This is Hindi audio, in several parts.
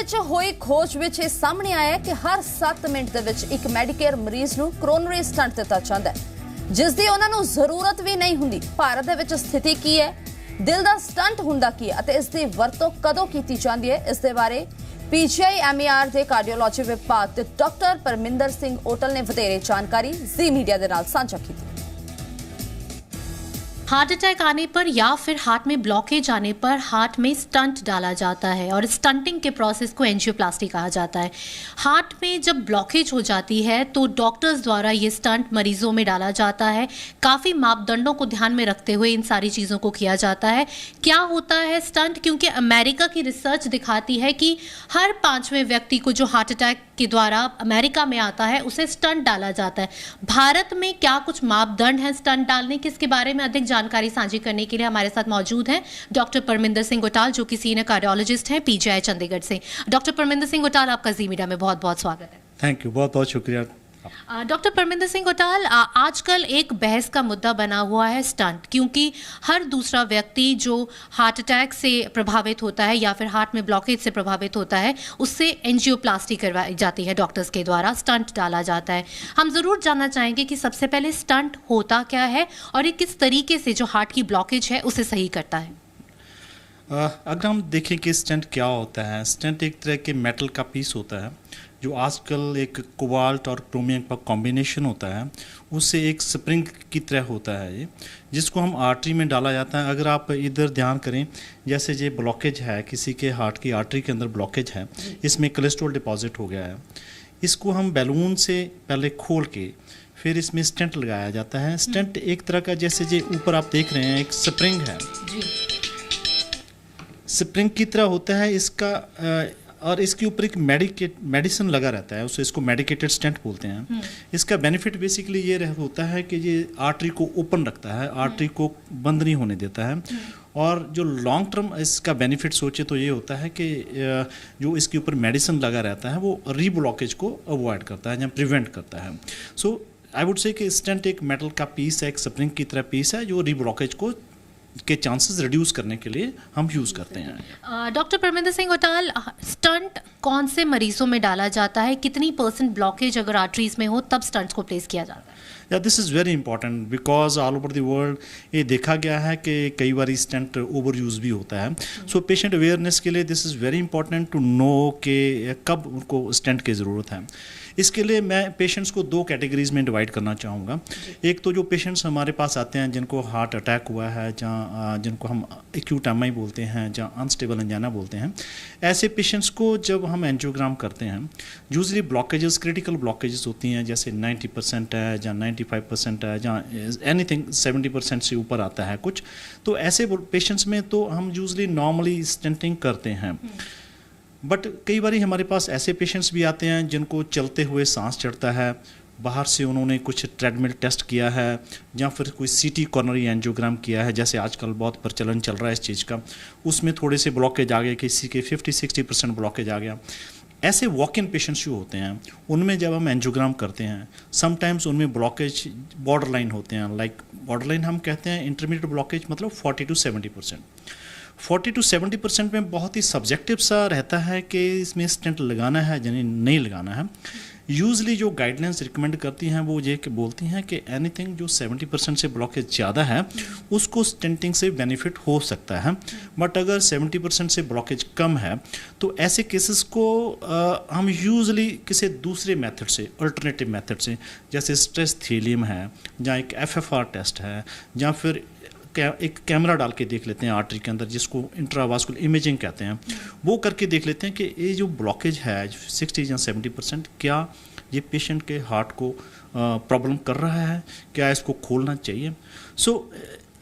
ਵਿੱਚ ਹੋਈ ਖੋਜ ਵਿੱਚ ਇਹ ਸਾਹਮਣੇ ਆਇਆ ਹੈ ਕਿ ਹਰ 7 ਮਿੰਟ ਦੇ ਵਿੱਚ ਇੱਕ ਮੈਡੀਕੇਅਰ ਮਰੀਜ਼ ਨੂੰ ਕੋਰੋਨਰੀ ਸਟੰਟ ਦਿੱਤਾ ਜਾਂਦਾ ਹੈ ਜਿਸ ਦੀ ਉਹਨਾਂ ਨੂੰ ਜ਼ਰੂਰਤ ਵੀ ਨਹੀਂ ਹੁੰਦੀ। ਭਾਰਤ ਦੇ ਵਿੱਚ ਸਥਿਤੀ ਕੀ ਹੈ, ਦਿਲ ਦਾ ਸਟੰਟ ਹੁੰਦਾ ਕੀ ਹੈ ਅਤੇ ਇਸ ਦੀ ਵਰਤੋਂ ਕਦੋਂ ਕੀਤੀ ਜਾਂਦੀ ਹੈ, ਇਸ ਦੇ ਬਾਰੇ ਪੀਜੀਆਈ ਐਮਈਆਰ ਦੇ ਕਾਰਡੀਓਲੋਜੀ ਵਿਭਾਗ ਦੇ ਡਾਕਟਰ ਪਰਮਿੰਦਰ ਸਿੰਘ ਓਟਲ ਨੇ ਵਧੇਰੇ ਜਾਣਕਾਰੀ ਜ਼ੀ मीडिया ਦੇ ਨਾਲ ਸਾਂਝਾ ਕੀਤੀ। हार्ट अटैक आने पर या फिर हार्ट में ब्लॉकेज आने पर हार्ट में स्टंट डाला जाता है और स्टंटिंग के प्रोसेस को एंजियोप्लास्टी कहा जाता है। हार्ट में जब ब्लॉकेज हो जाती है तो डॉक्टर्स द्वारा ये स्टंट मरीजों में डाला जाता है। काफ़ी मापदंडों को ध्यान में रखते हुए इन सारी चीज़ों को किया जाता है। क्या होता है स्टंट, क्योंकि अमेरिका की रिसर्च दिखाती है कि हर 5वें व्यक्ति को जो हार्ट अटैक के द्वारा अमेरिका में आता है उसे स्टंट डाला जाता है। भारत में क्या कुछ मापदंड हैं स्टंट डालने के, इसके बारे में अधिक जानकारी साझी करने के लिए हमारे साथ मौजूद हैं डॉक्टर परमिंदर सिंह ओटाल, जो कि सीनियर कार्डियोलॉजिस्ट हैं पीजीआई चंडीगढ़ से। डॉक्टर परमिंदर सिंह ओटाल, आपका जी मीडिया में बहुत बहुत स्वागत है। थैंक यू, बहुत बहुत शुक्रिया। डॉक्टर परमिंदर सिंह ओटाल, आजकल एक बहस का मुद्दा बना हुआ है स्टंट, क्योंकि हर दूसरा व्यक्ति जो हार्ट अटैक से प्रभावित होता है या फिर हार्ट में ब्लॉकेज से प्रभावित होता है उससे एंजियोप्लास्टी करवाई जाती है डॉक्टर्स के द्वारा, स्टंट डाला जाता है। हम ज़रूर जानना चाहेंगे कि सबसे पहले स्टंट होता क्या है और ये किस तरीके से जो हार्ट की ब्लॉकेज है उसे सही करता है। अगर हम देखें कि स्टेंट क्या होता है, स्टेंट एक तरह के मेटल का पीस होता है जो आजकल एक कोबाल्ट और क्रोमियम का कॉम्बिनेशन होता है, उससे एक स्प्रिंग की तरह होता है ये, जिसको हम आर्टरी में डाला जाता है। अगर आप इधर ध्यान करें, जैसे ये ब्लॉकेज है, किसी के हार्ट की आर्टरी के अंदर ब्लॉकेज है, इसमें कोलेस्ट्रॉल डिपॉजिट हो गया है, इसको हम बैलून से पहले खोल के फिर इसमें स्टेंट लगाया जाता है। स्टेंट एक तरह का, जैसे जो ऊपर आप देख रहे हैं, एक स्प्रिंग है, स्प्रिंग की तरह होता है इसका, और इसके ऊपर एक मेडिसिन लगा रहता है, उसे इसको मेडिकेटेड स्टेंट बोलते हैं। इसका बेनिफिट बेसिकली ये होता है कि ये आर्टरी को ओपन रखता है, आर्टरी को बंद नहीं होने देता है। और जो लॉन्ग टर्म इसका बेनिफिट सोचे तो ये होता है कि जो इसके ऊपर मेडिसिन लगा रहता है वो रीब्लॉकेज को अवॉइड करता है या प्रिवेंट करता है। सो आई वुड से कि स्टेंट एक मेटल का पीस है, एक स्प्रिंग की तरह पीस है जो रीब्लॉकेज को के चांसेस रिड्यूस करने के लिए हम यूज़ करते हैं। डॉक्टर परमिंदर सिंह ओटाल, स्टंट कौन से मरीजों में डाला जाता है, कितनी % ब्लॉकेज अगर आर्टरीज में हो तब स्टंट्स को प्लेस किया जाता है? या this is very important because all over the world ये देखा गया है कि कई बार स्टेंट ओवर यूज़ भी होता है। सो पेशेंट अवेयरनेस के लिए this is very important to know कि कब उनको स्टेंट की ज़रूरत है। इसके लिए मैं पेशेंट्स को 2 कैटेगरीज में डिवाइड करना चाहूँगा। एक तो जो पेशेंट्स हमारे पास आते हैं जिनको हार्ट अटैक हुआ है, जहाँ जिनको हम एक्यूट एमआई बोलते हैं, जहाँ अनस्टेबल एंजाइना बोलते हैं, ऐसे पेशेंट्स को जब हम एंजियोग्राम करते हैं, यूजली ब्लॉकेजेस, क्रिटिकल ब्लॉकेजेस होती हैं, जैसे 90% है, जहाँ 95% है, जहाँ एनीथिंग 70% से ऊपर आता है कुछ, तो ऐसे पेशेंट्स में तो हम यूजली नॉर्मली स्टेंटिंग करते हैं। बट कई बार हमारे पास ऐसे पेशेंट्स भी आते हैं जिनको चलते हुए सांस चढ़ता है, बाहर से उन्होंने कुछ ट्रेडमिल टेस्ट किया है या फिर कोई सीटी कॉर्नरी एंजियोग्राम किया है, जैसे आजकल बहुत प्रचलन चल रहा है इस चीज़ का, उसमें थोड़े से ब्लॉकेज आ गए, किसी के 50-60% ब्लॉकेज आ गया। ऐसे वॉक इन पेशेंट्स जो होते हैं उनमें जब हम एंजियोग्राम करते हैं, समटाइम्स उनमें ब्लॉकेज बॉर्डर लाइन होते हैं, लाइक बॉर्डर लाइन हम कहते हैं, इंटरमीडिएट ब्लॉकेज मतलब 40-70%। 40-70% में बहुत ही सब्जेक्टिव सा रहता है कि इसमें स्टेंट लगाना है या नहीं लगाना है। यूजली जो गाइडलाइंस रिकमेंड करती हैं वो ये कि बोलती हैं कि एनीथिंग जो 70% से ब्लॉकेज ज़्यादा है उसको स्टेंटिंग से बेनिफिट हो सकता है। बट अगर 70% से ब्लॉकेज कम है तो ऐसे केसेस को हम यूजली किसी दूसरे मेथड से, अल्टरनेटिव मेथड से, जैसे स्ट्रेस थीलियम है, या एक FFR टेस्ट है, या फिर एक कैमरा डाल के देख लेते हैं आर्टरी के अंदर, जिसको इंट्रावास्कुलर इमेजिंग कहते हैं, वो करके देख लेते हैं कि ये जो ब्लॉकेज है 60 या 70%, क्या ये पेशेंट के हार्ट को प्रॉब्लम कर रहा है, क्या इसको खोलना चाहिए। सो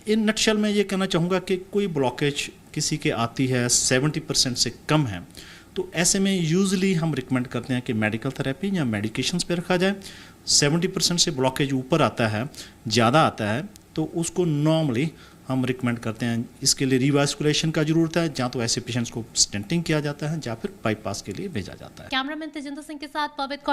इन नटशेल में ये कहना चाहूँगा कि कोई ब्लॉकेज किसी के आती है 70% से कम है तो ऐसे में यूजली हम रिकमेंड करते हैं कि मेडिकल थेरेपी या मेडिकेशंस पे रखा जाए। 70% से ब्लॉकेज ऊपर आता है, ज़्यादा आता है, तो उसको नॉर्मली हम रिकमेंड करते हैं। इसके लिए रिवास्कुलेशन का जरूरत है, जहाँ तो ऐसे पेशेंट्स को स्टेंटिंग किया जाता है, या फिर बाईपास के लिए भेजा जाता है। कैमरामैन तेजिंदर सिंह के साथ पवित्र